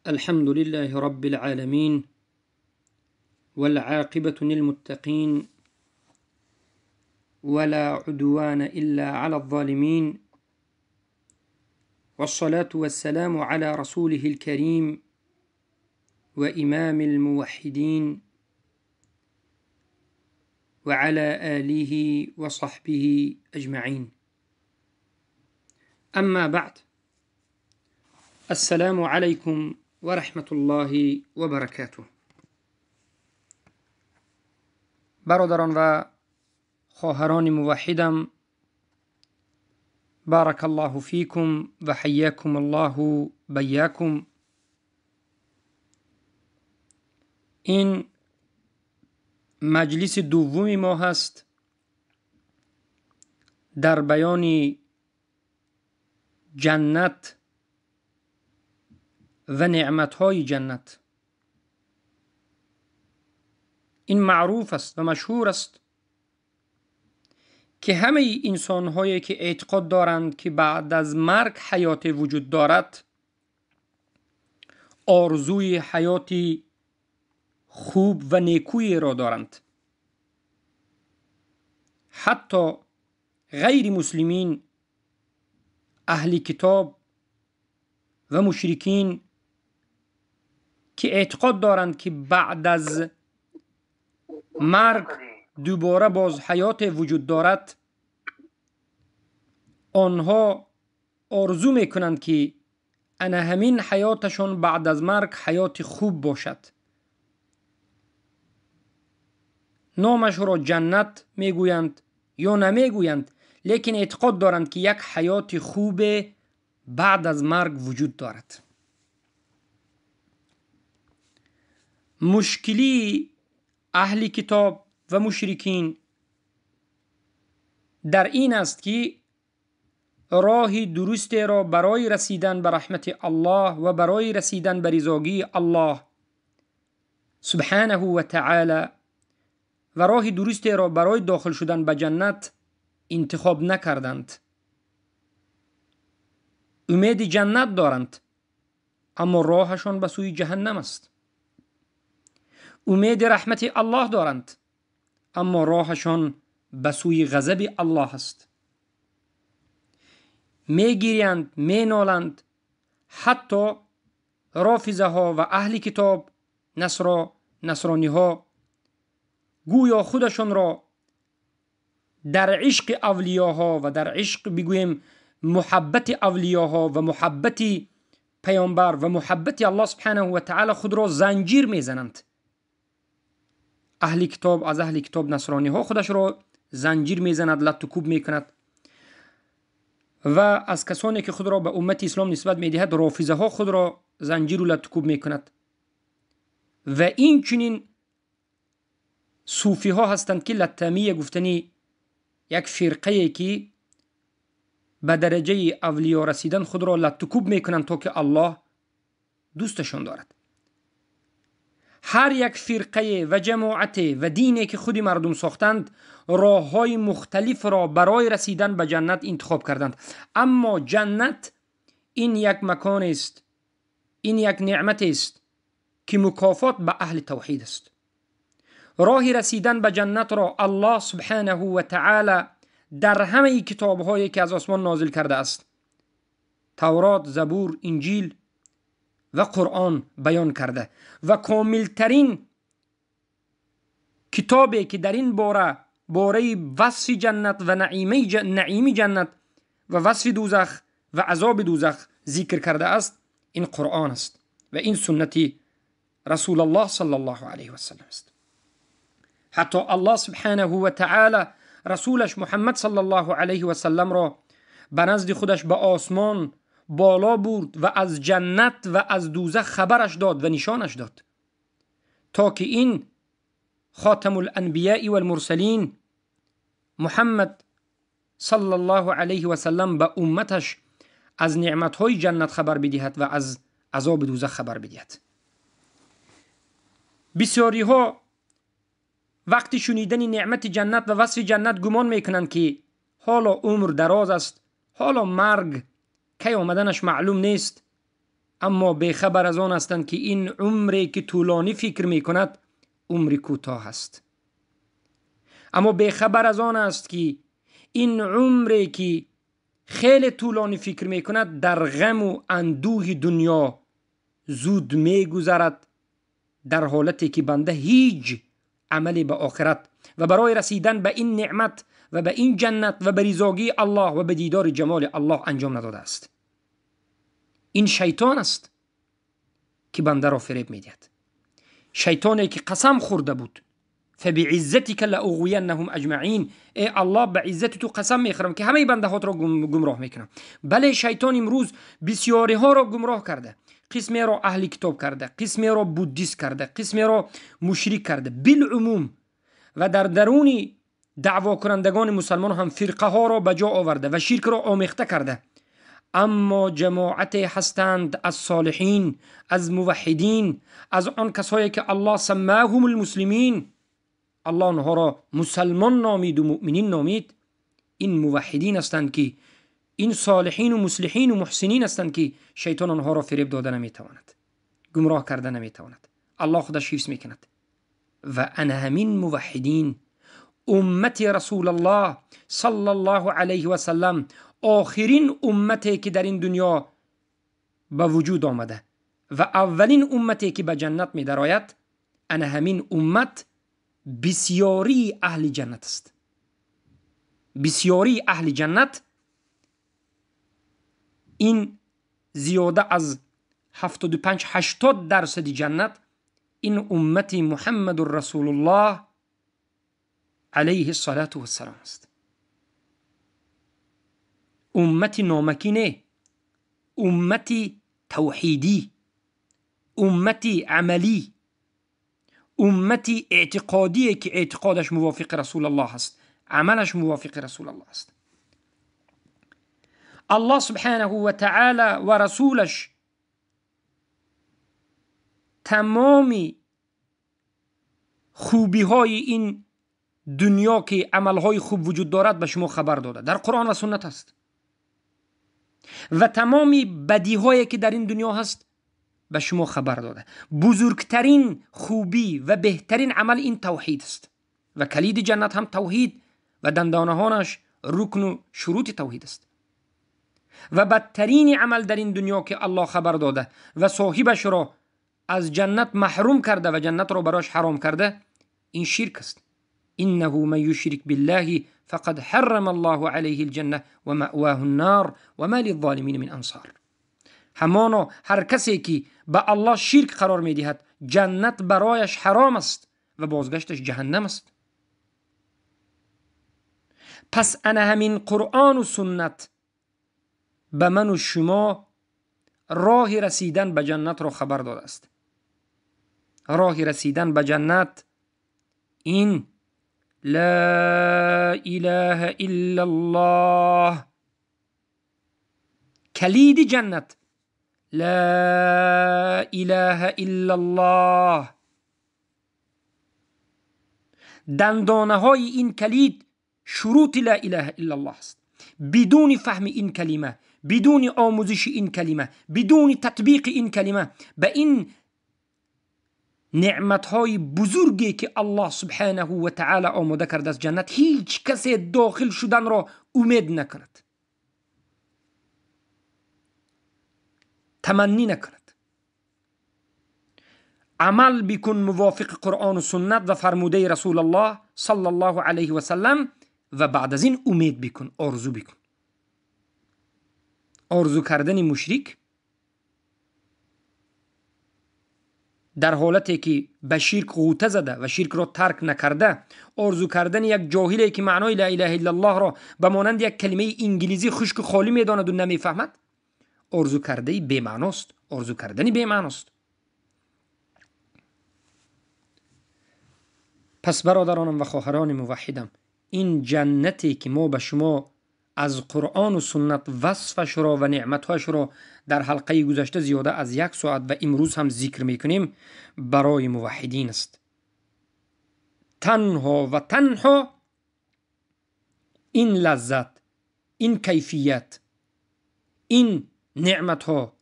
الحمد لله رب العالمين والعاقبة للمتقين ولا عدوان إلا على الظالمين والصلاة والسلام على رسوله الكريم وإمام الموحدين وعلى آله وصحبه أجمعين. أما بعد، السلام عليكم ورحمة الله وبركاته. برادران و خواهران موحدم، بارک الله فیکم و حیاکم الله بیاکم. این مجلس دومی ما هست در بیان جنت و نعمتهای جنت. این معروف است و مشهور است که همه انسان‌هایی که اعتقاد دارند که بعد از مرگ حیات وجود دارد، آرزوی حیاتی خوب و نیکویی را دارند. حتی غیر مسلمین، اهل کتاب و مشرکین که اعتقاد دارند که بعد از مرگ دوباره باز حیات وجود دارد، آنها آرزو میکنند که همین حیاتشون بعد از مرگ حیات خوب باشد. نامش را جنت میگویند یا نمیگویند، لیکن اعتقاد دارند که یک حیات خوب بعد از مرگ وجود دارد. مشکلی اهل کتاب و مشرکین در این است که راه درست را برای رسیدن به رحمت الله و برای رسیدن به رضایت الله سبحانه و تعالی و راه درست را برای داخل شدن به جنت انتخاب نکردند. امید جنت دارند اما راهشان به سوی جهنم است. امید رحمت الله دارند اما راهشان به سوی غضب الله است. میگیرند، مینالند. حتی رافضه ها و اهل کتاب نصرانی ها گویا خودشان را در عشق اولیاها و در عشق بگویم محبت اولیاها و محبت پیامبر و محبت الله سبحانه و تعالی خود را زنجیر میزنند. اهل کتاب نصرانی ها خودش را زنجیر میزند، لطکوب میکند و از کسانی که خود را به امت اسلام نسبت میدهد، رافضه ها خود را زنجیر و لطکوب میکند. و این چنین صوفی ها هستند که لطامیه گفتنی یک فرقه که به درجه اولیا رسیدن خود را لطکوب میکنند تا که الله دوستشان دارد. هر یک فرقه و جماعت و دینی که خودی مردم ساختند، راه های مختلف را برای رسیدن به جنت انتخاب کردند. اما جنت این یک مکان است، این یک نعمت است که مکافات به اهل توحید است. راه رسیدن به جنت را الله سبحانه و تعالی در همه کتاب هایی که از آسمان نازل کرده است، تورات، زبور، انجیل و قرآن بیان کرده و کاملترین کتابی که در این باره وصف جنت و نعیم جنت و وصف دوزخ و عذاب دوزخ ذکر کرده است، این قرآن است و این سنت رسول الله صلی الله علیه و سلم است. حتی الله سبحانه و تعالی رسولش محمد صلی الله علیه و سلم را به نزد خودش به آسمان بالا برد و از جنت و از دوزخ خبرش داد و نشانش داد تا که این خاتم الانبیاء والمرسلین محمد صلی الله علیه و سلم به امتش از نعمتهای جنت خبر بدهد و از عذاب دوزخ خبر بدهد. بسیاری ها وقتی شنیدن نعمت جنت و وصف جنت گمان میکنند که حالا عمر دراز است، حالا مرگ کی آمدنش معلوم نیست اما بیخبر از آن هستند که این عمری که طولانی فکر می کند عمری کوتاه است. اما بیخبر از آن است که این عمری که خیلی طولانی فکر می کند در غم و اندوه دنیا زود می گذرد، در حالتی که بنده هیچ عملی به آخرت و برای رسیدن به این نعمت و به این جنت و به رضایت الله و به دیدار جمال الله انجام نداده است. این شیطان است که بنده را فریب میدهد. شیطانی که قسم خورده بود فبعزتک لاغوینهم اجمعین، ای الله به عزت تو قسم میخورم که همه بنده هات را گمراه میکنم. بله، شیطان امروز بسیاری ها را گمراه کرده، قسمی را اهل کتاب کرده، قسمی را بودیست کرده، قسمی را مشرک کرده بالعموم، و در درون دعوا کنندگان مسلمان هم فرقه ها را به جا آورده و شرک را آمیخته کرده. اما جماعت هستند از صالحین، از موحدین، از آن کسایی که الله سماهم المسلمین، الله آنها را مسلمان نامید و مؤمنین نامید. این موحدین هستند که این صالحین و مصلحین و محسنین هستند که شیطان آنها را فریب داده نمیتواند، گمراه کرده نمیتواند. الله خودش حفظ میکند. و انا همین موحدین، امت رسول الله صلی الله علیه و سلم، آخرین امتی که در این دنیا به وجود آمده و اولین امتی که به جنت می درآید، انا همین امت بسیاری اهل جنت است. بسیاری اهل جنت، این زیاده از 75-80% جنت این امت محمد رسول الله علیه الصلاة و السلام است. امت نامکینه، امت توحیدی، امت عملی، امت اعتقادی که اعتقادش موافق رسول الله است، عملش موافق رسول الله است. الله سبحانه و تعالی و رسولش تمامی خوبی های این دنیا که عملهای خوب وجود دارد به شما خبر داده، در قرآن و سنت است. و تمامی بدی هایی که در این دنیا هست به شما خبر داده. بزرگترین خوبی و بهترین عمل این توحید است و کلید جنت هم توحید و دندانهانش رکن و شروط توحید است. و بدترین عمل در این دنیا که الله خبر داده و صاحبش را از جنت محروم کرده و جنت را براش حرام کرده، این شرک است. انه من یشرک بالله فقد حرم الله علیه الجنه و مأواه النار و ما للظالمین من انصار. همانا هر کسی که به الله شرک قرار می دهد جنت برایش حرام است و بازگشتش جهنم است. پس انا همین قرآن و سنت به من و شما راه رسیدن به جنت را خبر داده است. راه رسیدن به جنت این لا اله الا الله، کلید جنت لا اله الا الله. دندانه های این کلید شروط لا اله الا الله است. بدون فهم این کلمه، بدون آموزش این کلمه، بدون تطبیق این کلمه به این نعمتهای بزرگی که الله سبحانه و تعالی آماده کرده از جنت، هیچ کسی داخل شدن را امید نکند، تمنی نکند. عمل بکن موافق قرآن و سنت و فرموده رسول الله صلی الله علیه و سلم و بعد از این امید بکن، آرزو بکن. آرزو کردن مشرک در حالتی که به شرک غوطه زده و شرک را ترک نکرده، آرزو کردن یک جاهلی که معنای لا اله الا الله را به مانند یک کلمه انگلیسی خشک و خالی میداند و نمیفهمد، آرزو کرده بی معناست. آرزو کردنی بی معناست. پس برادرانم و خواهران موحدم، این جنتی که ما به شما از قرآن و سنت وصفش را و نعمتهاش را در حلقه گذشته زیاده از 1 ساعت و امروز هم ذکر میکنیم، برای موحدین است. تنها و تنها این لذت، این کیفیت، این نعمتها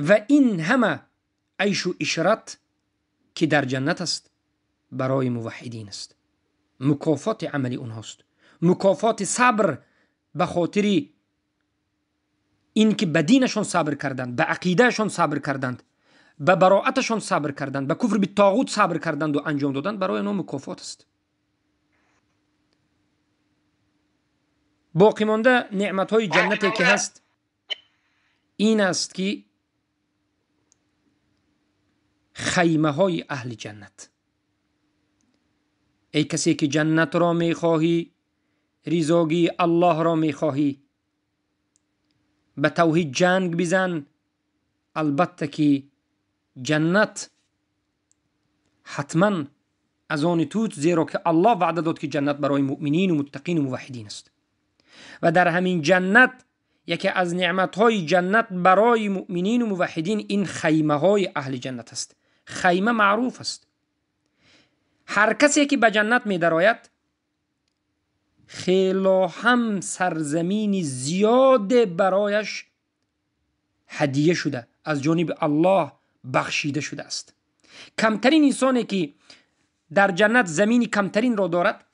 و این همه عیش و عشرت که در جنت است برای موحدین است. مکافات عملی اونهاست، مکافات صبر به خاطر این که به دینشان صبر کردند، به عقیدهشان صبر کردند، به براءتشان صبر کردند، به کفر به طاغوت صبر کردند و انجام دادند، برای آنها مکافات است. باقی مانده نعمت های جنتی که هست این است که خیمه های اهل جنت. ای کسی که جنت را می خواهی، رضاگی الله را می خواهی، به توحید جنگ بزن. البته که جنت حتما از آن توت، زیرا که الله وعده داد که جنت برای مؤمنین و متقین و موحدین است. و در همین جنت یکی از نعمتهای جنت برای مؤمنین و موحدین این خیمه های اهل جنت است. خیمه معروف است. هر کسی که به جنت می درآید خیلی هم سرزمین زیاد برایش هدیه شده، از جانب الله بخشیده شده است. کمترین انسانی که در جنت زمینی کمترین را دارد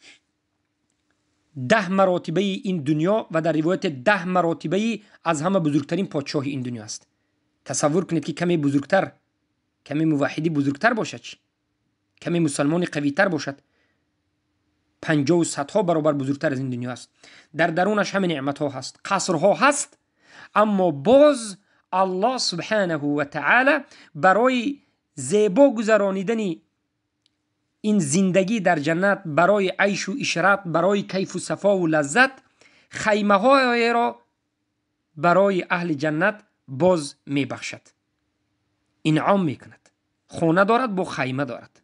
10 مراتبه این دنیا و در روایت 10 مراتبه از همه بزرگترین پادشاه این دنیا است. تصور کنید که کمی بزرگتر، کمی موحدی بزرگتر باشد، کمی مسلمانی قویتر باشد، 50 و 100 ها برابر بزرگتر از این دنیا است. در درونش همه نعمت ها هست، قصرها هست، اما باز الله سبحانه و تعالی برای زیبا گذرانیدن این زندگی در جنت، برای عیش و عشرت، برای کیف و صفا و لذت، خیمه های را برای اهل جنت باز می بخشد، انعام می کند. خانه دارد، با خیمه دارد.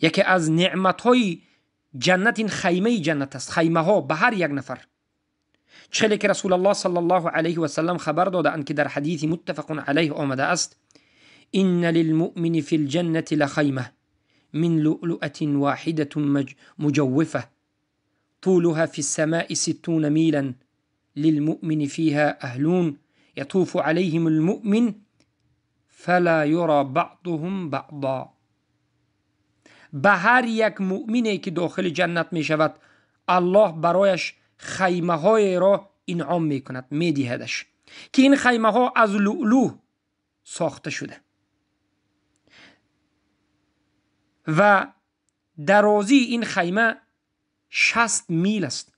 یکی از نعمت های جنت این خیمه جنت است. خیمه ها به هر یک نفر، چه که رسول الله صلی الله علیه و سلم خبر دادند که در حدیث متفق علیه آمده است: ان للمؤمن فی الجنة لخیمه من لؤلؤة واحدة مجوفة طولها في السماء 60 میلا للمؤمن فيها أهلون يطوف عليهم المؤمن فلا يرى بعضهم بعضا. به هر یک مؤمنی که داخل جنت می شود الله برایش خیمه های را انعام می کند، می دهدش که این خیمه ها از لؤلؤ ساخته شده و درازی این خیمه 60 میل است،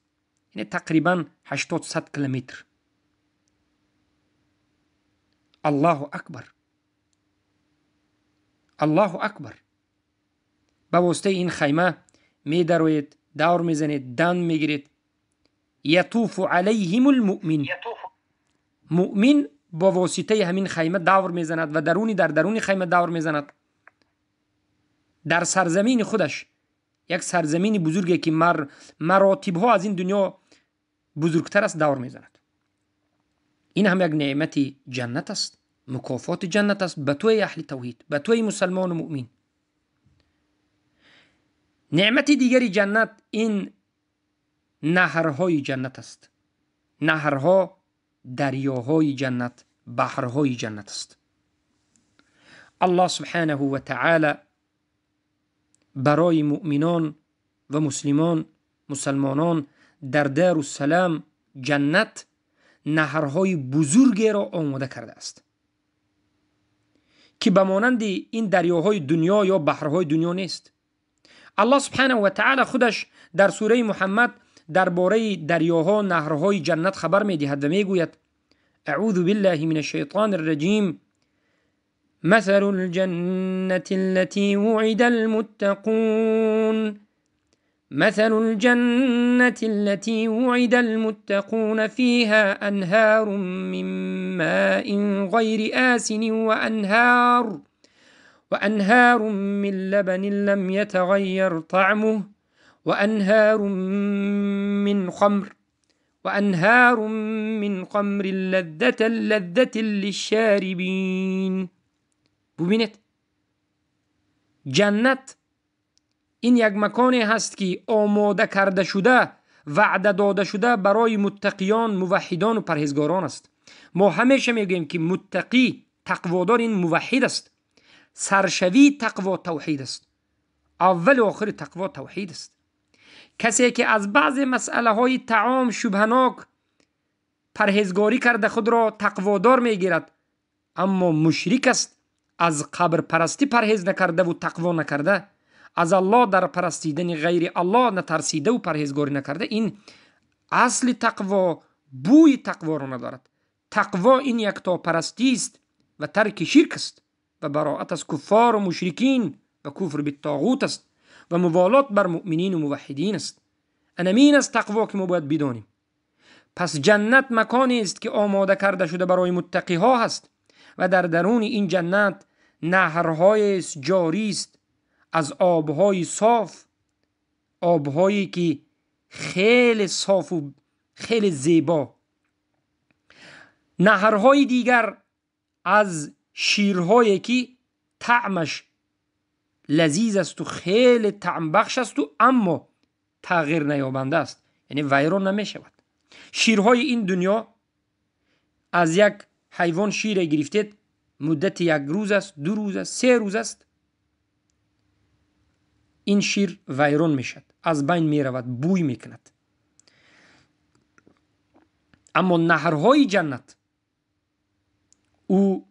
یعنی تقریبا 80-100 کیلومتر. الله اکبر، الله اکبر. به واسطه این خیمه می دروید، دور می زنید، دن می گیرید. یطوف علیهم المؤمن، مؤمن با واسطه همین خیمه دور می زند و در درون خیمه دور می زند. در سرزمین خودش، یک سرزمین بزرگی که مراتب ها از این دنیا بزرگتر است، دور می زند. این هم یک نعمت جنت است، مکافات جنت است به توی اهل توحید، به توی مسلمان و مؤمن. نعمت دیگری جنت این نهرهای جنت است. نهرها، دریاهای جنت، بحرهای جنت است. الله سبحانه و تعالی برای مؤمنان و مسلمانان در دار السلام جنت نهرهای بزرگی را آماده کرده است که به مانند این دریاهای دنیا یا بحرهای دنیا نیست. الله سبحانه و تعالی خودش در سوره محمد درباره دریاها، نهرهای جنت خبر می دهد و می گوید: اعوذ بالله من الشیطان الرجیم مثل الجنة التي وعد المتقون مثل الجنة التي وعد المتقون فيها أنهار من ماء غير آسن وأنهار من لبن لم يتغير طعمه وأنهار من خمر لذة للشاربين. ببینید، جنت این یک مکانی هست که آماده کرده شده، وعده داده شده برای متقیان، موحدان و پرهیزگاران است. ما همیشه میگیم که متقی تقوادار این موحد است. سرشوی تقوا توحید است. اول و آخر تقوا توحید است. کسی که از بعض مسئله های طعام شبهناک پرهیزگاری کرده خود را تقوادار میگیرد، اما مشرک است، از قبر پرستی پرهیز نکرده و تقوا نکرده، از الله در پرستیدن غیر الله نترسیده و پرهیزگاری نکرده، این اصل تقوا بوی تقوا را ندارد. تقوا این یکتا پرستی است و ترک شرک است و براءت از کفار و مشرکین و کفر بالطاغوت است و موالات بر مؤمنین و موحدین است. انمین از تقوا که ما باید بدانیم. پس جنت مکانی است که آماده کرده شده برای متقی ها هست و در درون این جنت نهرهای جاری است از آبهای صاف، آبهایی که خیلی صاف و خیلی زیبا. نهرهای دیگر از شیرهایی که طعمش لذیذ است و خیلی طعم بخش است و اما تغییر نیابنده است، یعنی ویران نمی شود. شیرهای این دنیا از یک حیوان شیر گرفتید، مدت 1 روز است، 2 روز است، 3 روز است، این شیر ویران می شود، از بین می رود، بوی می کند. اما نهرهای جنت او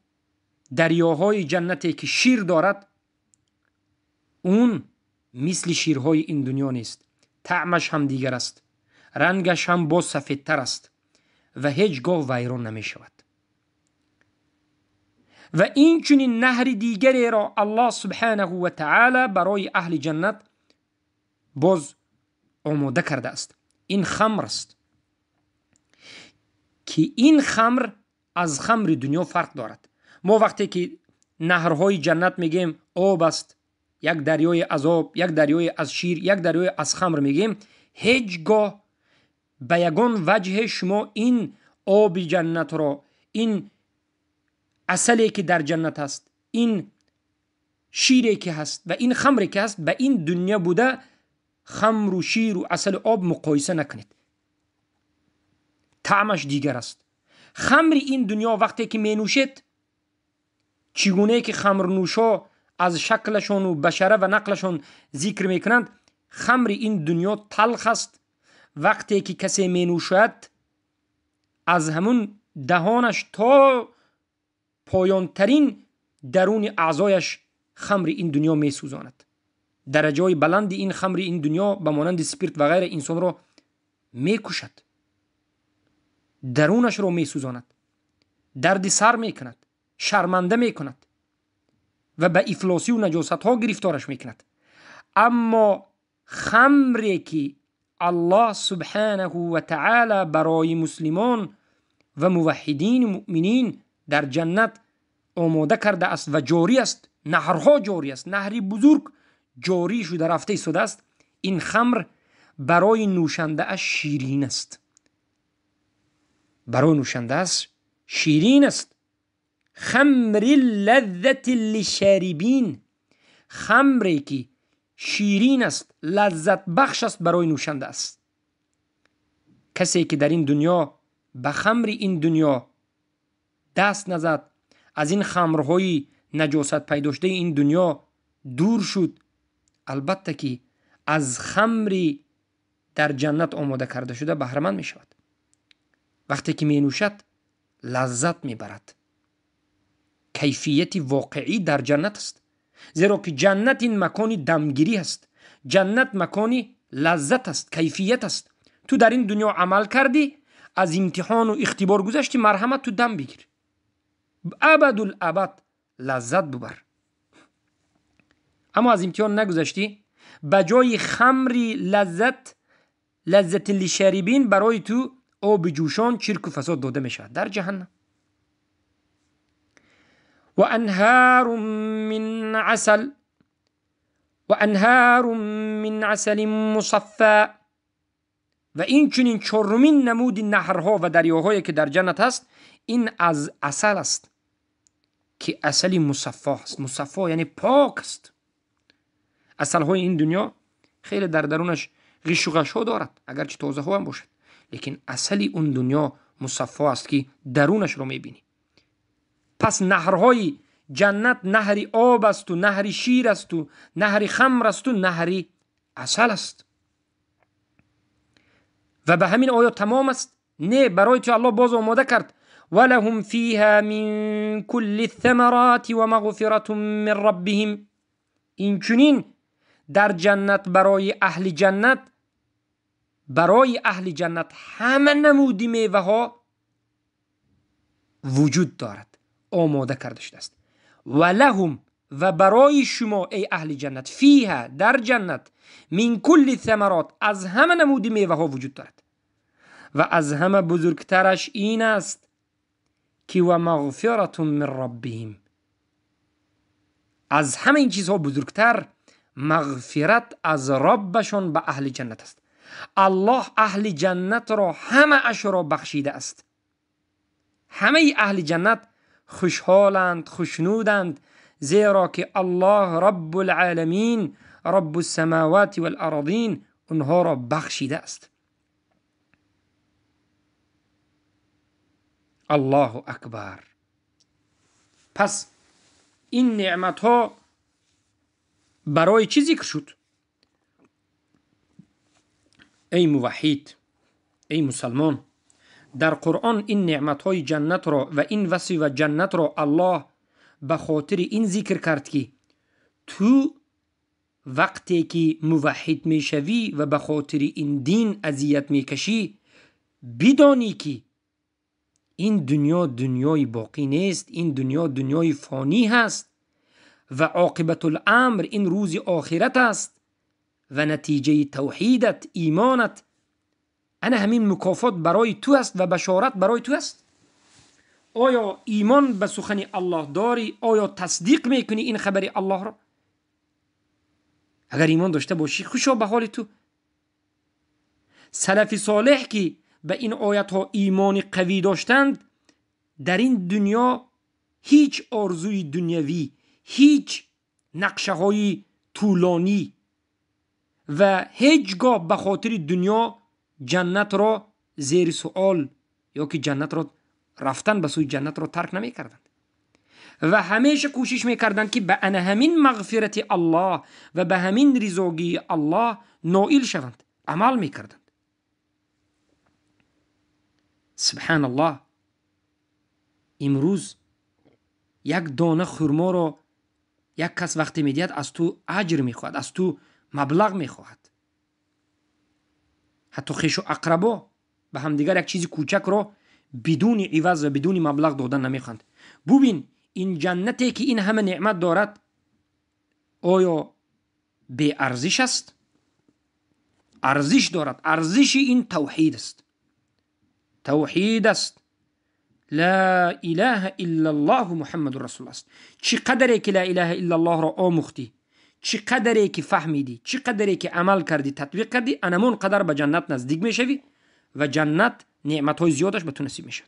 دریاهای جنتی که شیر دارد، اون مثل شیرهای این دنیا نیست. طعمش هم دیگر است، رنگش هم باز سفیدتر است و هیچگاه ویران نمی شود. و این چنین نهر دیگری را الله سبحانه و تعالی برای اهل جنت باز آماده کرده است. این خمر است که این خمر از خمر دنیا فرق دارد. ما وقتی که نهرهای جنت میگیم آب است، یک دریای از آب، یک دریای از شیر، یک دریای از خمر میگیم، هیچگاه به یگان وجه شما این آب جنت را، این عسلی که در جنت هست، این شیری که هست و این خمری که هست به این دنیا بوده خمر و شیر و عسل و آب مقایسه نکنید. طعمش دیگر است. خمر این دنیا وقتی که می نوشید، چگونه که خمر نوشا از شکلشون و بشره و نقلشون ذکر میکنند، خمر این دنیا تلخ است. وقتی که کسی می نوشد از همون دهانش تا پایان ترین درون اعضایش خمر این دنیا می سوزاند. درجه بلند این خمر این دنیا به مانند سپیرت و غیره انسان را می کشد، درونش را می سوزاند، درد سر می کند، شرمنده می کند و به افلاسی و نجاست ها گرفتارش می کند. اما خمری که الله سبحانه و تعالی برای مسلمان و موحدین و مؤمنین در جنت آماده کرده است و جاری است، نهرها جاری است، نهری بزرگ جاری شده رفته شده است، این خمر برای نوشنده اش شیرین است. برای نوشنده اش شیرین است. خمر لذت للشاربین، خمری که شیرین است، لذت بخش است برای نوشنده است. کسی که در این دنیا به خمر این دنیا دست نزد، از این خمرهای نجاست پیداشته این دنیا دور شد، البته که از خمری در جنت آماده کرده شده بهره مند می شود. وقتی که می نوشد لذت می برد. کیفیت واقعی در جنت است، زیرا که جنت این مکانی دمگیری است، جنت مکانی لذت است، کیفیت است. تو در این دنیا عمل کردی، از امتحان و اختبار گذشتی، مرحمت تو دم بگیر، ابدالابد لذت ببر. اما از امتحان نگذشتی، بجای خمری لذت لشاربین برای تو آب جوشان چرک و فساد داده می شود در جهنم. و انهار من عسل مصفى، و این چنین چهارمین نمود نهرها و دریاهایی که در جنت هست، این از عسل است که عسل مصفا است. مصفا یعنی پاک است. عسل های این دنیا خیلی در درونش غش و غش ها دارد، اگرچه تازه ها هم باشد، لیکن عسل اون دنیا مصفا است که درونش رو میبینی. پس نهرهای جنت نهری آب است و نهری شیر است و نهری خمر است و نهری عسل است. و به همین آیات تمام است؟ نه، برای تو الله باز آماده کرد ولهم فیها من کل الثمرات و مغفرة من ربهم. این چنین در جنت برای اهل جنت همه نمودی میوه ها وجود دارد، آماده کرده شده است. ولهم، و برای شما ای اهل جنت، فیها، در جنت، من کل الثمرات، از همه نمودی میوه ها وجود دارد. و از همه بزرگترش این است که و مغفرة من ربهم، از همه این چیزها بزرگتر مغفرت از ربشان به اهل جنت است. الله اهل جنت را همه اش را بخشیده است. همه اهل جنت خوشحالند، خوشنودند، زیرا که الله رب العالمین، رب السماوات والارضین، اونها را بخشیده است. الله اکبر. پس این نعمت ها برای چی ذکر شد؟ ای موحد، ای مسلمان، در قرآن این نعمت های جنت را و این وصف و جنت را الله به خاطر این ذکر کرد که تو وقتی که موحد می شوی و به خاطر این دین اذیت می کشی، بدانی که این دنیا دنیای باقی نیست، این دنیا دنیای فانی هست و عاقبت الامر این روز آخرت است و نتیجه توحیدت، ایمانت، انا همین مکافات برای تو است و بشارت برای تو است. آیا ایمان به سخن الله داری؟ آیا تصدیق میکنی این خبر الله را؟ اگر ایمان داشته باشی خوشا به حال تو. سلف صالح که به این آیت ها ایمان قوی داشتند، در این دنیا هیچ آرزوی دنیوی، هیچ نقشه های طولانی و هیچگاه به خاطر دنیا جنت را زیر سوال یا که جنت را رفتن به سوی جنت را ترک نمی کردند و همیشه کوشش می کردند که به همین مغفرت الله و به همین رضاگی الله نائل شوند، عمل می کردند. سبحان الله. امروز یک دانه خرما را یک کس وقتی میدید از تو اجر میخواهد، از تو مبلغ میخواهد. حتی خویش و اقربا به همدیگر یک چیزی کوچک را بدون عوض و بدون مبلغ دادن نمیخواهند. ببین این جنتی که این همه نعمت دارد آیا بی ارزش است؟ ارزش دارد. ارزش این توحید است. توحید است. لا اله الا الله محمد رسول الله است. چی قدری که لا اله الا الله را آموختی، چی قدری که فهمیدی، چی قدری که عمل کردی، تطبیق کردی، انمون قدر به جنت نزدیک میشوی و جنت نعمت های زیادش به تو نصیب میشد.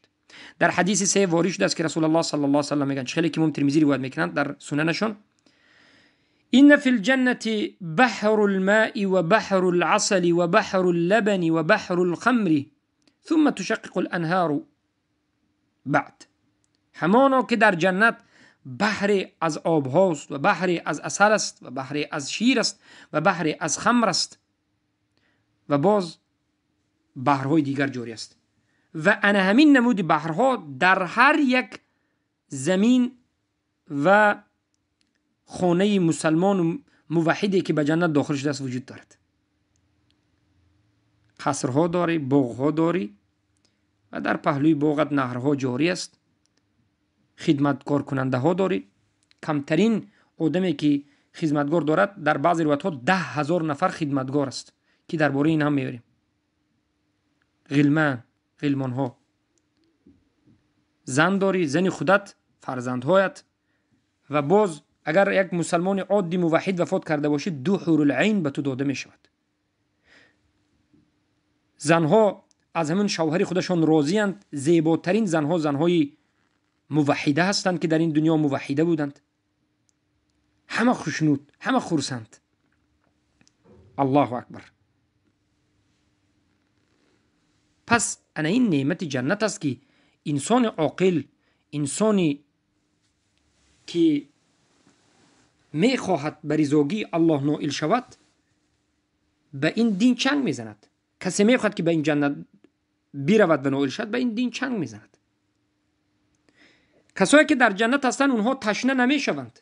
در حدیث صحیح وارد شده است که رسول الله صلی الله علیه و سلم میگن، خیلی که امام ترمذی روایت میکنند در سننشون، ان فی الجنة بحر الماء و بحر العسل و بحر اللبن و بحر الخمر ثم تشقق الانهار بعد. همانا که در جنت بحر از آب هاست و بحر از عسل است و بحر از شیر است و بحر از خمر است و باز بحرهای دیگر جاری است و انا همین نمود بحرها در هر یک زمین و خانه مسلمان و موحدی که به جنت داخل شده است وجود دارد. قصرها داری، باغها داری و در پهلوی باغت نهرها جاری است. خدمتگار کننده ها داری. کمترین آدمی که خدمتگار دارد در بعضی روایت ها 10,000 نفر خدمتگار است که درباره این هم میاریم. غلمان ها، زن داری، زن خودت، فرزندهایت و باز اگر یک مسلمان عادی موحد وفات کرده باشه 2 حور العین به تو داده می شود. زنها از همون شوهر خودشان راضی اند. زیباترین زنها زنهای موحده هستند که در این دنیا موحده بودند. همه خوشنود، همه خرسند. الله اکبر. پس انا این نعمت جنت است که انسان عاقل، انسانی که میخواهد بریزوگی الله نائل شود، به این دین چنگ میزند. کسی میخواهد که به این جنت برود و نائل شود، به این دین چنگ میزند. کسایی که در جنت هستند اونها تشنه نمیشوند،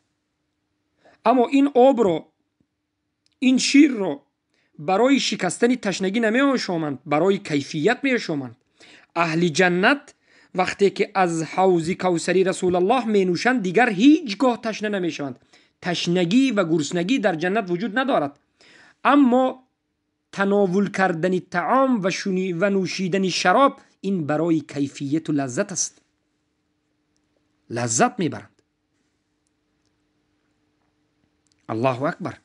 اما این آب رو، این شیر رو برای شکستن تشنگی نمیآشامند، برای کیفیت میآشامند. اهل جنت وقتی که از حوض کوثری رسول الله می نوشند دیگر هیچگاه تشنه نمیشوند. تشنگی و گرسنگی در جنت وجود ندارد، اما تناول کردن طعام و نوشیدن شراب این برای کیفیت و لذت است. لذت میبرند. الله اکبر.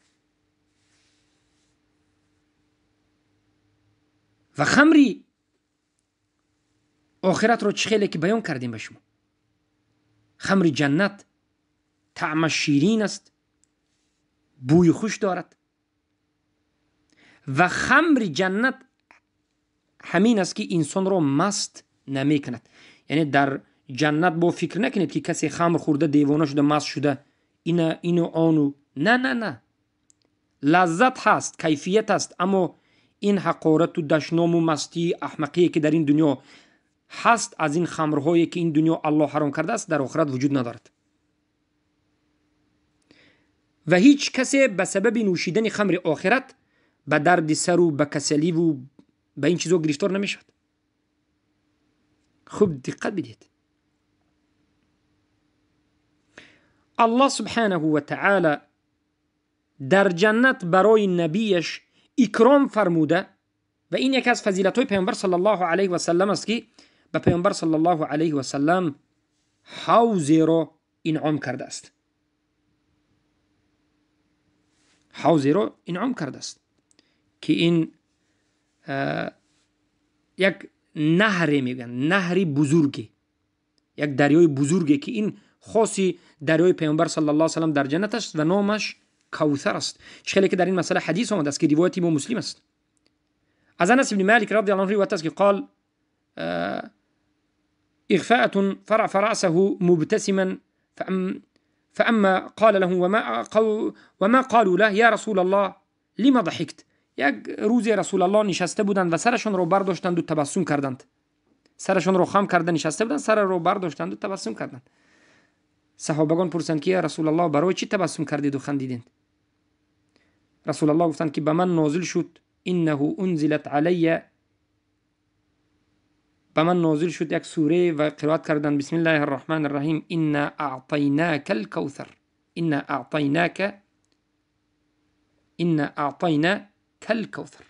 و خمری آخرت رو چخیلی که بیان کردیم به شما. خمر جنت طعمش شیرین است، بوی خوش دارد. و خمر جنت همین است که انسان رو مست نمی کند. یعنی در جنت با فکر نکنید که کسی خمر خورده دیوانه شده، مست شده، اینو آنو. نه، لذت هست، کیفیت هست، اما این حقارت و دشنام و مستی احمقی که در این دنیا هست، از این خمرهایی که این دنیا الله حرام کرده است، در آخرت وجود ندارد. و هیچ کسی به سبب نوشیدن خمر آخرت به درد سر و به کسلی و به این چیزا گرفتار نمیشد. خوب دقت بدید. الله سبحانه و تعالی در جنت برای نبیش اکرام فرموده و این یکی از فضیلت‌های پیامبر صلی الله علیه و سلم است که به پیامبر صلی الله علیه و سلم حوضی را انعام کرده است. حوضی را انعام کرده است که این یک نهر میگن، نهری بزرگی، یک دریای بزرگی که این خاصی دریای پیامبر صلی الله علیه و سلم در جنت است و نامش کوثر است. خیلی که در این مسئله حدیث آمده است که روایت امام مسلم است. از انس بن مالک رضی الله عنه روایت است که قال اغفاءة فرع رأسه مبتسما فاما قال له وما قالوا له یا رسول الله لما ضحكت. یک روزی رسول الله نشسته بودند و سرشون رو برداشتند و تبسم کردند. سرشون رو خم کردند، نشسته بودند، سر رو برداشتند و تبسم کردند. صحابگان پرسیدند که یا رسول الله برای چی تبسم کردید و خندیدید؟ رسول الله گفتند که به من نازل شد انه انزلت علی، به من نازل شد یک سوره و قرائت کردند بسم الله الرحمن الرحیم انا اعطیناک الکوثر، انا اعطیناک الکوثر.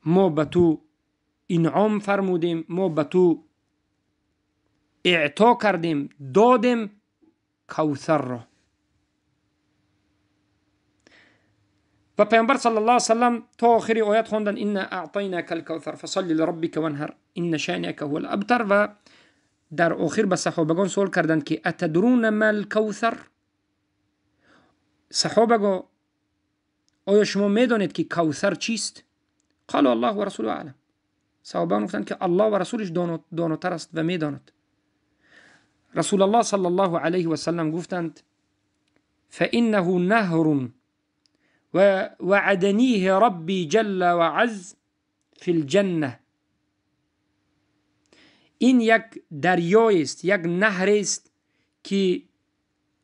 ما به تو انعام فرمودیم، ما به تو اعطا کردیم، دادیم کوثر را. و پیامبر صلی الله علیه و سلم تا آخری آیت خواندن انا اعطیناک الکوثر فصل لربک وانحر ان شانئک هو الابتر. و در آخر به صحابگان سوال کردند که اتدرون ما الکوثر؟ صحابگان آیا شما میدانید که کوثر چیست؟ قال الله و رسوله اعلم. صحابگان گفتند که الله و رسولش داناتر است و میداند. رسول الله صلی الله علیه و سلم گفتند فانه نهر وعدنیه ربی جل و عز فی الجنه. این یک دریای است، یک نهر است که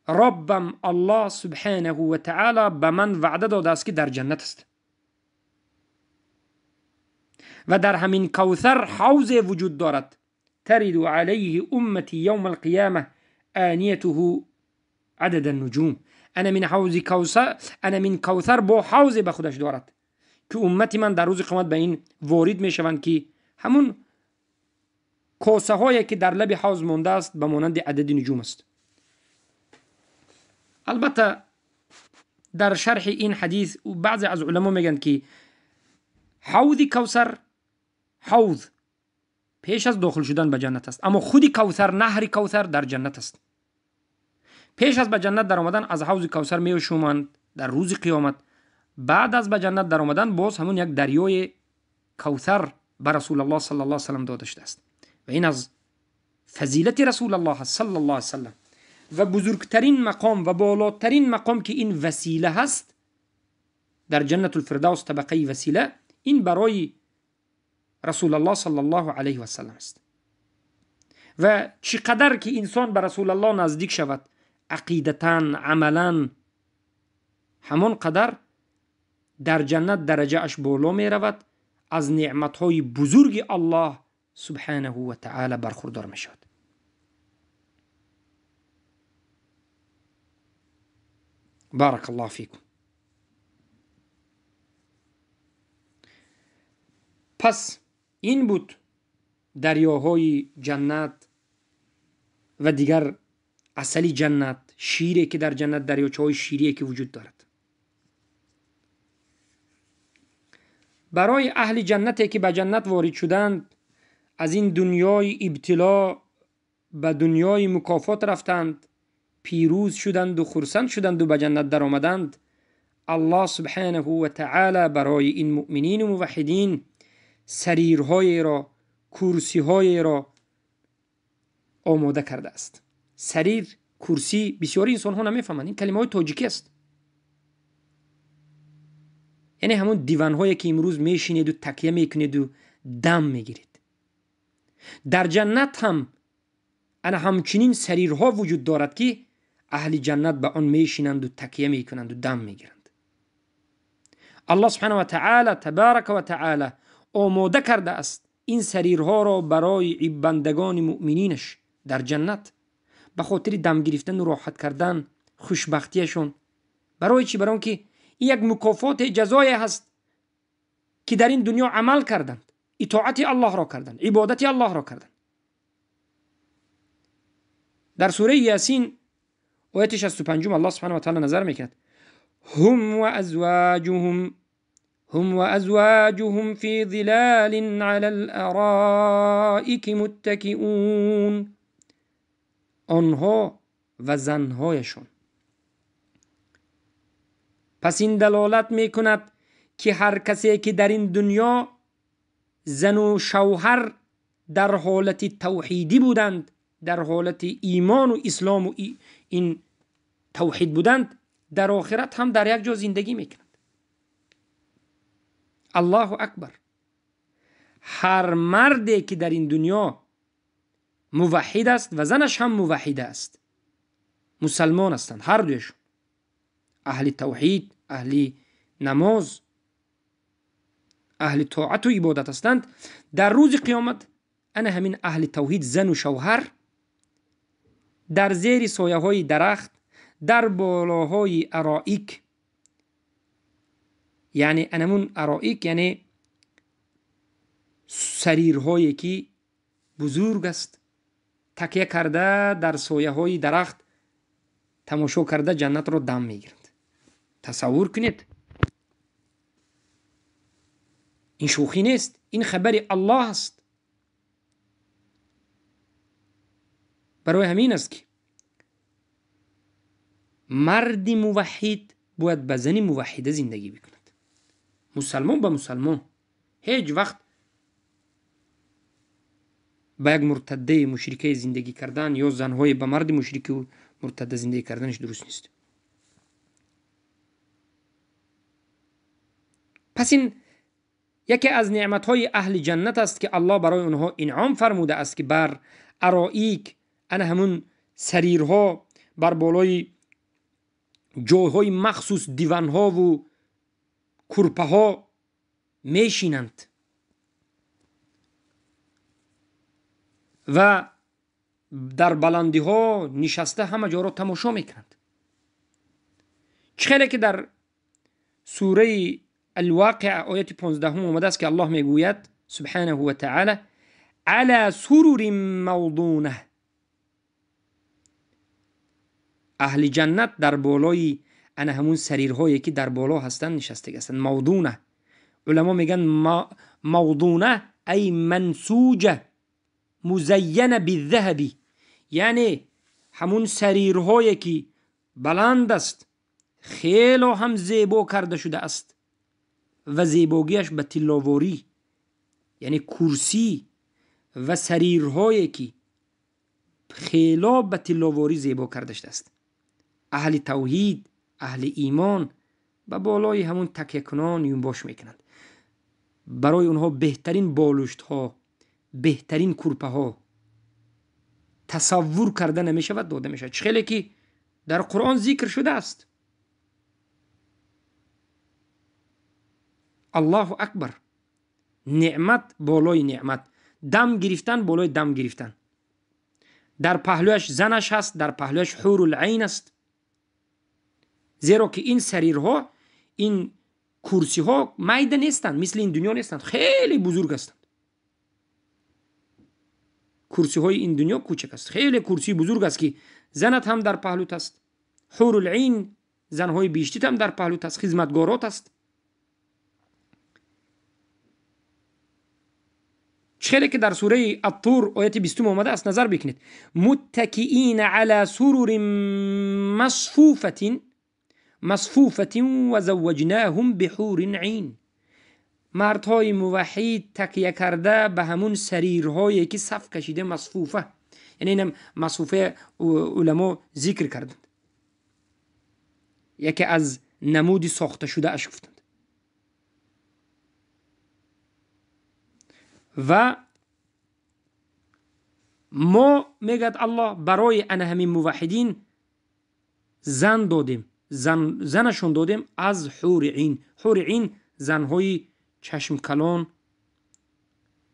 ربم الله سبحانه و تعالی به من وعده داده است که در جنت است. و در همین کوثر حوض وجود دارد ترد علیه امتی یوم القیامه آنیته عدد النجوم. انا من کوثر با حوض به خودش دارد که امتی من در روز قیامت به این وارد می شوند که همون کاسه هایی که در لب حوض مانده است به مانند عدد نجوم است. البته در شرح این حدیث بعضی از علما میگن که حوض کوثر حوض پیش از داخل شدن به جنت است، اما خودی کوثر، نهر کوثر در جنت است. پیش از به جنت در آمدن از حوض کوثر میشومند در روز قیامت. بعد از به جنت در آمدن باز همون یک دریای کوثر به رسول الله صلی الله علیه و سلم داده شده است و این از فضیلت رسول الله صلی الله علیه و سلم و بزرگترین مقام و بالاترین مقام که این وسیله هست در جنت الفردوس، طبقه وسیله، این برای رسول الله صلی الله علیه و سلم است. و چقدر که انسان به رسول الله نزدیک شود عقیدتاً، عملاً، همان قدر در جنت درجه اش بالا می رود، از نعمتهای بزرگ الله سبحانه و تعالی برخوردار می شود. بارک الله فیکم. پس این بود دریاهای جنت و دیگر عسل جنت، شیری که در جنت، دریاچه های شیری که وجود دارد. برای اهل جنتی که به جنت وارد شدند، از این دنیای ابتلا به دنیای مکافات رفتند، پیروز شدند و خرسند شدند و به جنت در آمدند. الله سبحانه و تعالی برای این مؤمنین و موحدین سریرهای را، کرسیهای را آماده کرده است. سریر، کرسی، بسیاری انسان ها نمیفهمند. این کلمه های تاجیکی است. یعنی همون دیوان هایی که امروز میشینید و تکیه میکنید و دم میگیرید. در جنت هم انا همچنین سریرها وجود دارد که اهل جنت به آن میشینند و تکیه میکنند و دم میگیرند. الله سبحانه و تعالی تبارک و تعالی آماده کرده است این سریرها را برای بندگان مؤمنینش در جنت، به خاطر دم گرفتن و راحت کردن، خوشبختیشون. برای چی؟ برای که این یک مکافات جزای هست که در این دنیا عمل کردند، اطاعت الله را کردند، عبادت الله را کردند. در سوره یاسین آیت 65 الله سبحانه و تعالی نظر میکند: هم و ازواجهم فی ظلال علی الارائک متکئون. آنها و زنهایشون. پس این دلالت میکند که هر کسی که در این دنیا زن و شوهر در حالت توحیدی بودند، در حالت ایمان و اسلام و این توحید بودند، در آخرت هم در یک جا زندگی میکنند. الله اکبر. هر مردی که در این دنیا موحد است و زنش هم موحده است، مسلمان هستند، هر دویشون اهل توحید، اهل نماز، اهل طاعت و عبادت هستند، در روز قیامت انا همین اهل توحید، زن و شوهر، در زیر سایه های درخت، در بالاهای ارائک، یعنی انمون ارائک یعنی سریرهایی که بزرگ است، تکیه کرده در سایه های درخت تماشا کرده جنت رو دم میگیرند. تصور کنید، این شوخی نیست، این خبر الله است. برای همین است که مرد موحد باید به زن موحده زندگی بکند. مسلمان به مسلمان هیچ وقت با یک مرتده مشرکه زندگی کردن یا زنهای به مرد مشرک و مرتده زندگی کردنش درست نیست. پس این یکی از نعمتهای اهل جنت است که الله برای اونها انعام فرموده است که بر ارائک، انا همون سریرها، بر بالای جایهای مخصوص دیوانها و کرپه ها میشینند و در بلندی ها نشسته همه جا را تماشا میکنند. چخیلی که در سوره الواقع آیت 15 اومده است که الله میگوید سبحانه و تعالی: علی سرر موضونه. اهل جنت در بالای انا همون سریرهایی که در بالا هستند نشسته هستند. موضونه، علما میگن موضونه ای منسوجه مزینه بالذهب، یعنی همون سریرهایی که بلند است، خیلی هم زیبا کرده شده است و زیباگیش به طلاواری یعنی کرسی و سریرهایی که خیلی به تلاواری زیبا کرده شده است. اهل توحید، اهل ایمان به بالای همون تکیه کنان یونباش میکنند. برای اونها بهترین بالشت ها، بهترین کرپه ها تصور کرده نمیشه و داده میشه. خیلی که در قرآن ذکر شده است. الله اکبر. نعمت بالای نعمت، دم گرفتن بالای دم گرفتن. در پهلوش زنش هست، در پهلوش حور العین است. زیرا که این سریرها، این کرسی ها میده نیستند، مثل این دنیا نیستند، خیلی بزرگ هستند. کرسی های این دنیا کوچک است، خیلی کرسی بزرگ است که زنت هم در پهلوت است. حور العین، زنهای بیشتیت هم در پهلوت است، خدمتگارات است. خیلی که در سوره الطور آیت 20 آمده است، نظر بکنید. متکئین علی سرر مصفوفة و زوجناهم بحور عین. مردهای موحد تکیه کرده به همون سریرهایی که صف کشیده، مصفوفه. یعنی اینم مصفوفه علما ذکر کردند، یکی از نمودی ساخته شده اش گفتند. و ما میگد الله برای ان همین موحدین زن دادیم، زنشون دادیم از حور عین. حور عین زنهای چشم کلان،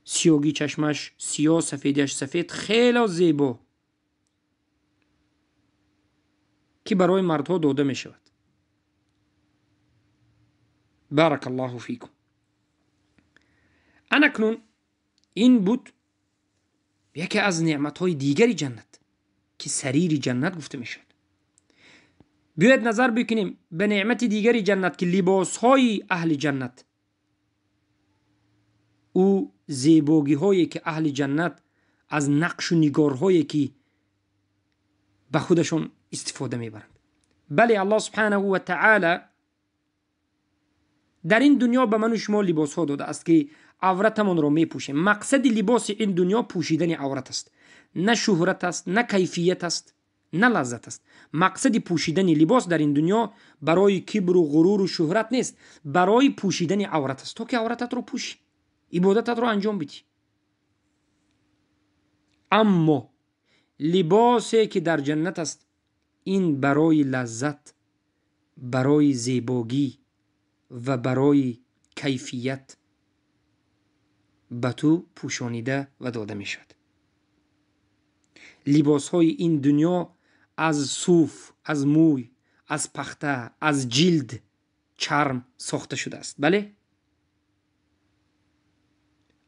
سیاگی چشمش سیاه، سفیدش سفید، خیلی زیبا که برای مردها داده می شود. بارک الله فیکم. اکنون این بود یکی از نعمتهای دیگری جنت که سریر جنت گفته می شود. بیاید نظر بکنیم به نعمت دیگری جنت که لباسهای اهل جنت، او زیباگی هایی که اهل جنت از نقش و نگارهایی که به خودشون استفاده میبرند. بله الله سبحانه و تعالی در این دنیا به من و شما لباس ها داده است که عورتمون رو میپوشیم. مقصد لباس این دنیا پوشیدن عورت است، نه شهرت است، نه کیفیت است، نه لذت است. مقصد پوشیدن لباس در این دنیا برای کبر و غرور و شهرت نیست، برای پوشیدن عورت است، تا که عورتت رو پوشی، عبادتت رو انجام بدی. اما لباسی که در جنت است، این برای لذت، برای زیباگی و برای کیفیت به تو پوشانیده و داده می شود. لباس های این دنیا از صوف، از موی، از پخته، از جلد، چرم ساخته شده است. بله؟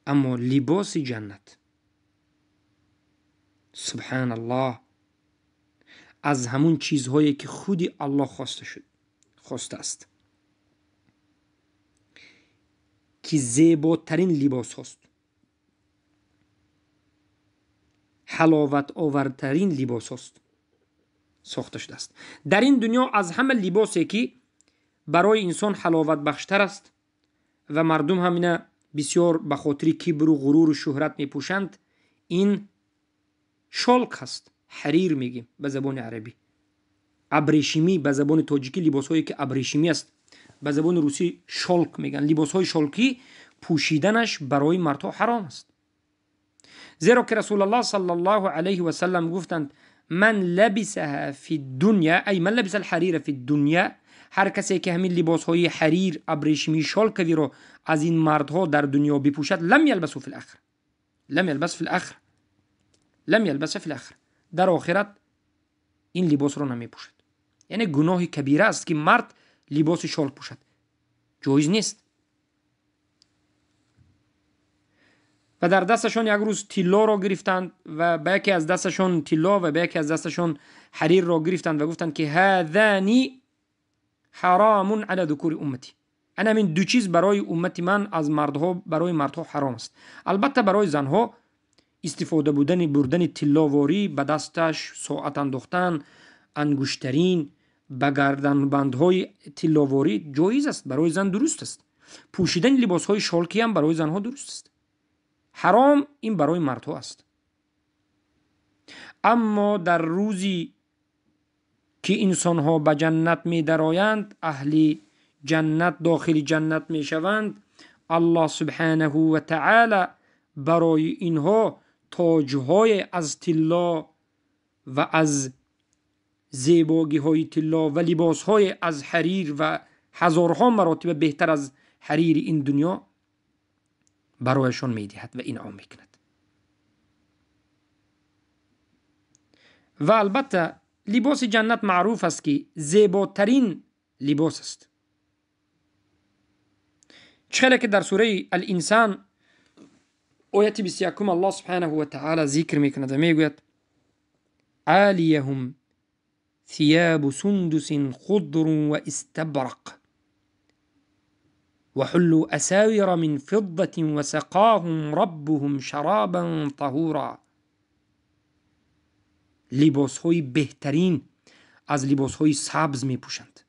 اما لباس جنت، سبحان الله، از همون چیزهایی که خودی الله خواسته است، که زیباترین لباس هست، حلاوت آورترین لباس هست ساخته شده است. در این دنیا از همه لباسی که برای انسان حلاوت بخشتر است و مردم همینه بسیار به خاطر کبر و غرور و شهرت می پوشند، این شالک هست. حریر میگیم به زبان عربی، ابریشمی به زبان تاجیکی لباس هایی که ابریشمی است، به زبان روسی شالک میگن. لباس های شالکی پوشیدنش برای مردها حرام است، زیرا که رسول الله صلی الله علیه و سلم گفتند من لبسها فی الدنیا، ای من لبس الحریر فی الدنیا، هر کسی که همین لباس های حریر، ابریشمی، شالکی رو از این مردها در دنیا بپوشد، لم یلبسه فی الاخره، لم یلبس فی الاخره، لم یلبس فی الاخره، در آخرت این لباس رو نمی پوشد. یعنی گناه کبیره است که مرد لباس شال پوشد، جایز نیست. و در دستشون یک روز طلا را گرفتند و به یکی از دستشون طلا و به یکی از دستشون حریر را گرفتند و گفتند که هذانی حرام علی ذکور امتی، انا من دو چیز برای امتی من از مردها، برای مردها حرام است. البته برای زنها استفاده بردن طلاواری، به دستش ساعت انداختن، انگشترین، به گردن بندهای طلاواری جایز است، برای زن درست است. پوشیدن لباسهای شالکی هم برای زنها درست است. حرام این برای مرتو است. اما در روزی که انسان ها به جنت می درآیند، اهل جنت داخل جنت می شوند، الله سبحانه و تعالی برای اینها تاجهای از طلا و از زیباگی های طلا و لباس های از حریر و هزارها مراتب بهتر از حریر این دنیا برایشان می دهد و انعام می کند. و البته لباس جنت معروف است که زیباترین لباس است. چخیلی که در سوره الانسان آیت 21 الله سبحانه و تعالی ذکر می کند و می گوید عالیهم ثياب سندس خضر و استبرق وحلوا أساور من فضة وسقاهم ربهم شرابا طهورا. لباس های بهترین از لباس های سبز می پوشند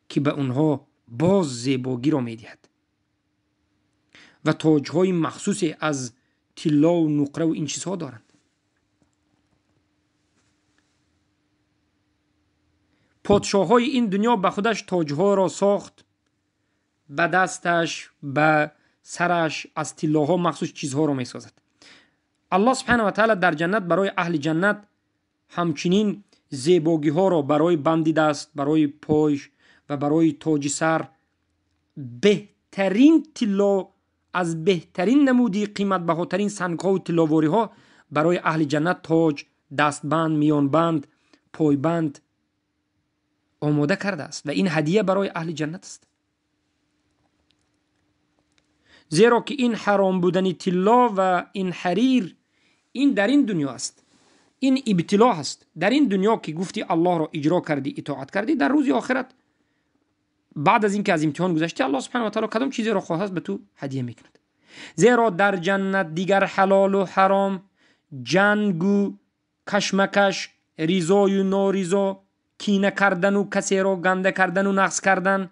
که به اونها باز زیباگی را می دهد و تاج های مخصوص از طلا و نقره و این چیزها دارند. پادشاه های این دنیا به خودش تاج ها را ساخت، به دستش به سرش از طلاها مخصوص چیزها را می سازد. الله سبحانه و تعالی در جنت برای اهل جنت همچنین زیباگی ها را برای بند دست، برای پایش و برای تاج سر، بهترین طلا از بهترین نمودی قیمت بهاترین سنگ ها و طلاواری ها برای اهل جنت تاج، دستبند، میانبند، پایبند آماده کرده است و این هدیه برای اهل جنت است. زیرا که این حرام بودن طلا و این حریر این در این دنیا است، این ابتلا است. در این دنیا که گفتی الله را اجرا کردی، اطاعت کردی، در روز آخرت بعد از اینکه از امتحان گذشتی الله سبحانه و تعالی کدام چیزی را خواهد به تو هدیه میکند. زیرا در جنت دیگر حلال و حرام، جنگ و کشمکش، ریزای و ناریزا، کینه کردن و کسی را گنده کردن و نقص کردن،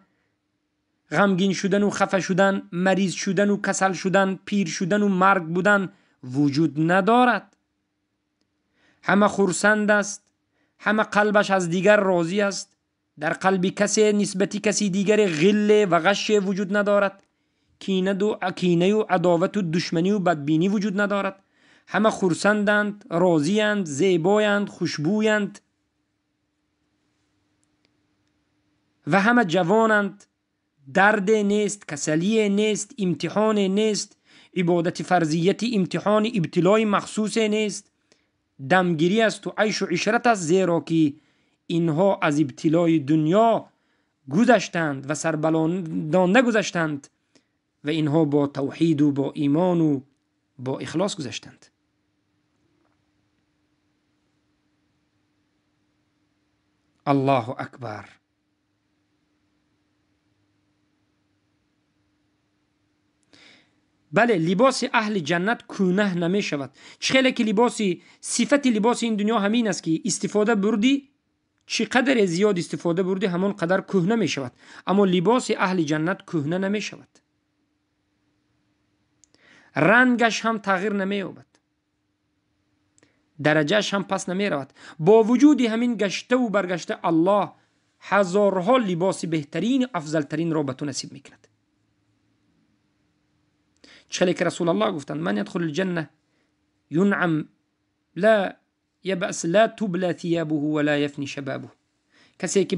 غمگین شدن و خفه شدن، مریض شدن و کسل شدن، پیر شدن و مرگ بودن وجود ندارد. همه خرسند است، همه قلبش از دیگر راضی است. در قلب کسی نسبتی کسی دیگر غل و غش وجود ندارد. کینه و عداوت و دشمنی و بدبینی وجود ندارد. همه خرسندند، راضیند، زیبایند، خوشبویند و همه جوانند. درد نیست، کسلی نیست، امتحان نیست، عبادت فرضیت امتحان ابتلای مخصوص نیست، دمگیری است و عیش و عشرت است. زیرا که اینها از ابتلای دنیا گذشتند و سربلندان نگذشتند و اینها با توحید و با ایمان و با اخلاص گذشتند. الله اکبر. بله، لباس اهل جنت کونه نمی شود. چخیلی که صفت لباس این دنیا همین است که استفاده بردی، چقدر زیاد استفاده بردی همون قدر کهنه می شود. اما لباس اهل جنت کهنه نمی شود، رنگش هم تغییر نمی یابد، درجهش هم پس نمی رود. با وجود همین گشته و برگشته الله هزارها لباس بهترین افضلترین را به تو نصیب می کند. چلی که رسول الله گفتند من يدخل الجنه ينعم لا يبأس لا تبلى ثيابه ولا يفني شبابه. کسی که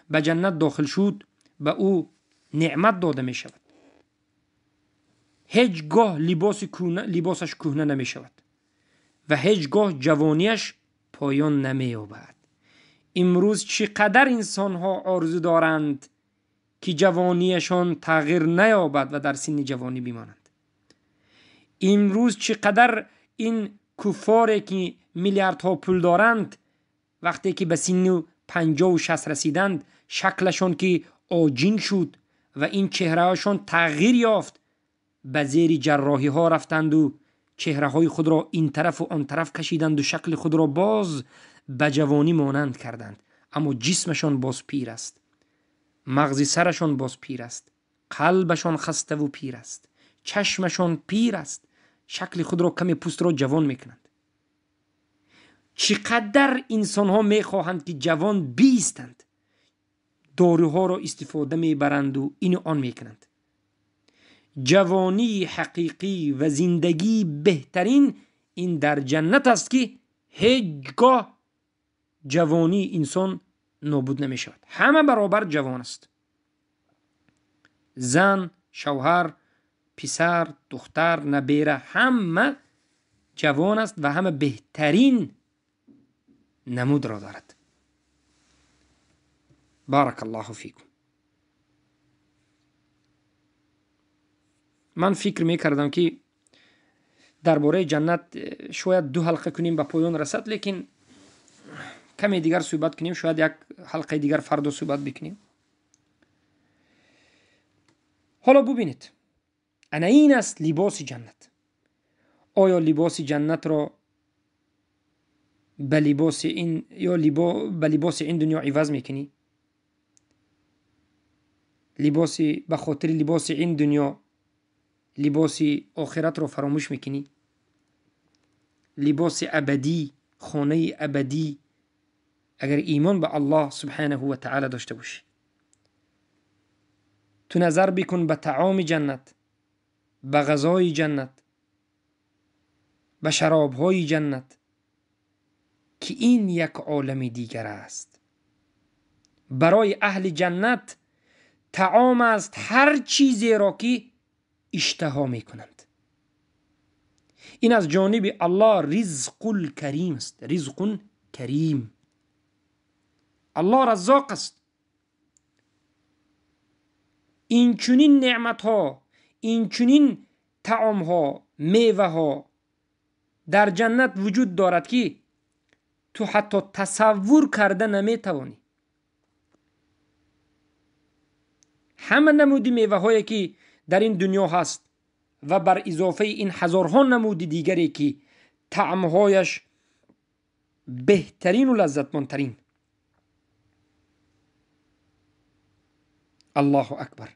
به جنت داخل شد به او نعمت داده می شود، هیچگاه لباسش کهنه نمی شود و هیچگاه جوانیش پایان نمی یابد. امروز چقدر انسان ها آرزو دارند که جوانیشان تغییر نیابد و در سن جوانی بمانند. امروز چقدر این کفاری که میلیاردها پول دارند وقتی که به سن 50 و 60 رسیدند شکلشان که آجین شد و این چهرهشان تغییر یافت، به زیر جراحی ها رفتند و چهره های خود را این طرف و آن طرف کشیدند و شکل خود را باز به جوانی مانند کردند. اما جسمشان باز پیر است، مغز سرشان باز پیر است، قلبشان خسته و پیر است، چشمشان پیر است، شکل خود را کمی پوست را جوان میکنند. چقدر انسان ها میخواهند که جوان بیستند، داروها را استفاده میبرند و این و آن میکنند. جوانی حقیقی و زندگی بهترین این در جنت است که هیچگاه جوانی انسان نابود نمی شود. همه برابر جوان است. زن، شوهر، پسر، دختر، نبیره همه جوان است و همه بهترین نمود را دارد. بارک الله فیکم. من فکر می کردم که درباره جنت شاید 2 حلقه کنیم به پایان رسد، لیکن کمی دیگر صحبت کنیم، شاید 1 حلقه دیگر فردا صحبت بکنیم. حالا ببینید، انا این است لباس جنت. آیا لباس جنت را به لباس این یا به لباس این دنیا عوض میکنی؟ لباس به خاطر لباس این دنیا لباس آخرت را فراموش میکنی؟ لباس ابدی، خانه ابدی، اگر ایمان به الله سبحانه و تعالی داشته باشی. تو نظر بکن به طعام جنت، به غذای جنت، به شرابهای جنت، که این یک عالم دیگر است. برای اهل جنت طعام است هر چیزی را که اشتها می کنند. این از جانب الله رزق الکریم است. رزق کریم. الله رزاق است. این چنین نعمت ها، این چنین طعام ها، میوه ها در جنت وجود دارد که تو حتی تصور کرده نمی توانی. همه نمودی میوه هایی که در این دنیا هست و بر اضافه این هزارها نمود دیگری که طعمهایش بهترین و لذتمندترین. الله اکبر.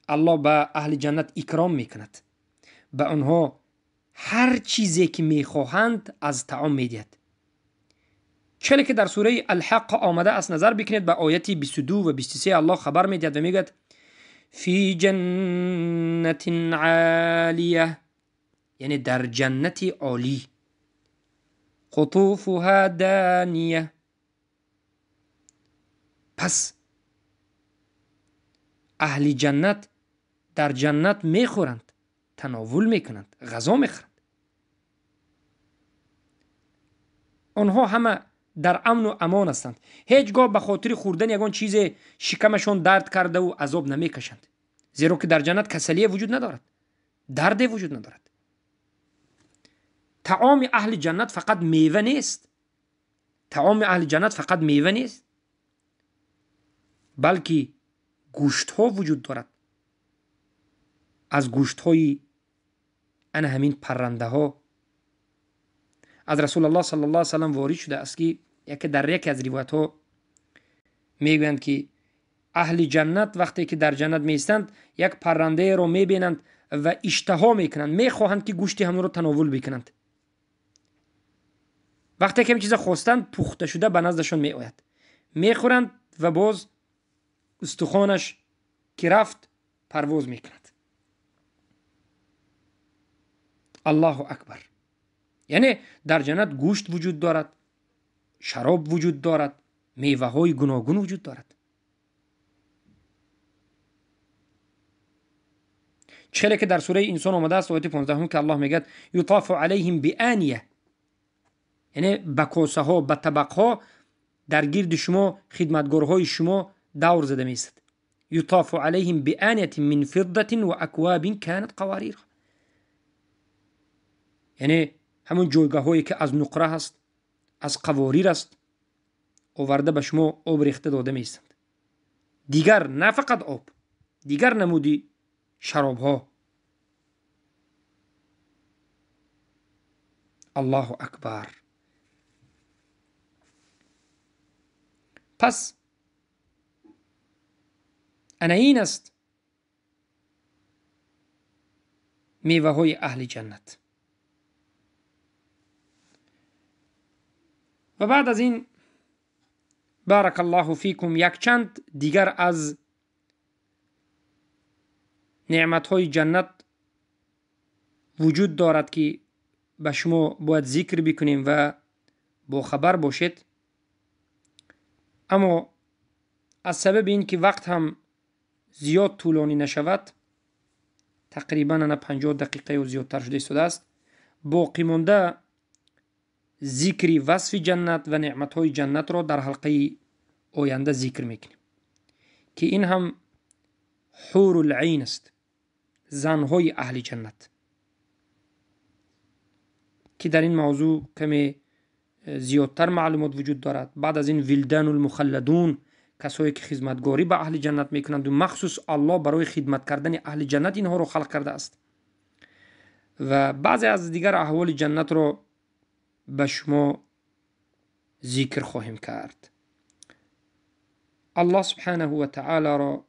الله به اهل جنت اکرام میکند، به آنها هر چیزی که میخواهند از طعام میدهد. چلی که در سوره الحق آمده است، نظر بکنید به آیت 22 و 23. الله خبر میدهد و میگد فی جنت عالیه، یعنی در جنت عالی، قطوفها دانیه. پس اهل جنت در جنت میخورند، تناول میکنند، غذا میخورند. آنها همه در امن و امان هستند. هیچگاه به خاطر خوردن یگان چیز شکمشون درد کرده و عذاب نمیکشند، زیرا که در جنت کسلی وجود ندارد، درد وجود ندارد. طعام اهل جنت فقط میوه نیست. طعام اهل جنت فقط میوه نیست، بلکه گوشت ها وجود دارد. از گوشت های انا همین پرنده ها. از رسول الله صلی الله علیه و سلم وارد شده است که در یکی از روایت ها میگویند که اهل جنت وقتی که در جنت میستند یک پرنده را میبینند و اشتها میکنند، میخواهند که گوشت همون را تناول بکنند. وقتی که این چیز خواستند پخته شده به نزدشون میآید، میخورند و باز استخوانش که رفت پرواز میکند. الله اکبر. یعنی در جنت گوشت وجود دارد، شراب وجود دارد، میوه های گوناگون وجود دارد. چهره که در سوره انسان آمده است آیت 15 که الله میگه یطاف علیهم بآنیه، یعنی به کاسه ها، به طبق ها در گرد شما خدمتگارهای شما دور زده میست. یطاف علیهم بآنیه من فضة و اکواب کانت قواریر، یعنی همون جایگاه هایی که از نقره هست، از قواریر است، آورده به شما آب ریخته داده میستند. دیگر نه فقط آب، دیگر نمودی شراب ها. الله اکبر. پس انا این است میوه های اهل جنت. و بعد از این بارک الله فیکم یک چند دیگر از نعمتهای جنت وجود دارد که به شما باید ذکر بکنیم و با خبر باشید. اما از سبب این که وقت هم زیاد طولانی نشود، تقریبا 50 دقیقه و زیادتر شده است، باقی مانده ذکری وصف جنت و نعمتهای جنت را در حلقه آینده ذکر میکنیم که این هم حور العین است، زنهای اهل جنت، که در این موضوع کمی زیادتر معلومات وجود دارد. بعد از این ولدان المخلدون، کسایی که خدمتگاری به اهل جنت میکنند و مخصوص الله برای خدمت کردن اهل جنت اینها رو خلق کرده است. و بعضی از دیگر احوال جنت رو به شما ذکر خواهیم کرد. الله سبحانه و تعالی را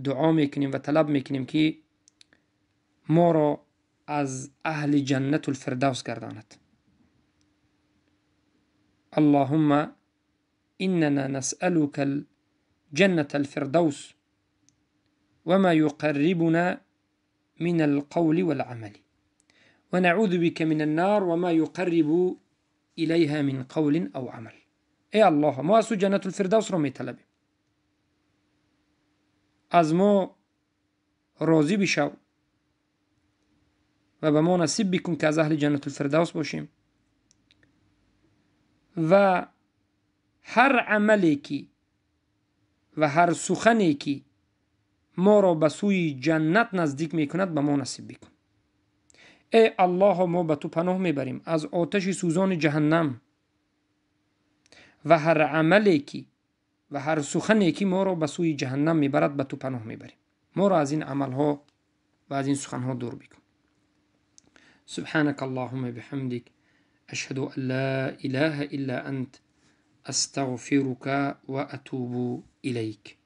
دعا میکنیم و طلب میکنیم که ما را از اهل جنت الفردوس گرداند. اللهم إننا نسألك الجنة الفردوس وما يقربنا من القول والعمل ونعوذ بك من النار وما يقرب إليها من قول أو عمل. ای الله، ما از جنت الفردوس را میطلبیم، از ما راضی بشو و به ما نصیب بکن که از اهل جنت الفردوس باشیم و هر عملی که و هر سخنی که ما را به سوی جنت نزدیک میکند به ما نصیب بکن. ای الله، ما به تو پناه میبریم از آتش سوزان جهنم و هر عملی که و هر سخنی که ما را به سوی جهنم میبرد به تو پناه میبریم. ما را از این عملها و از این سخنها دور بکن. سبحانك اللهم بحمدك أشهد أن لا إله إلا أنت أستغفرك وأتوب إليك.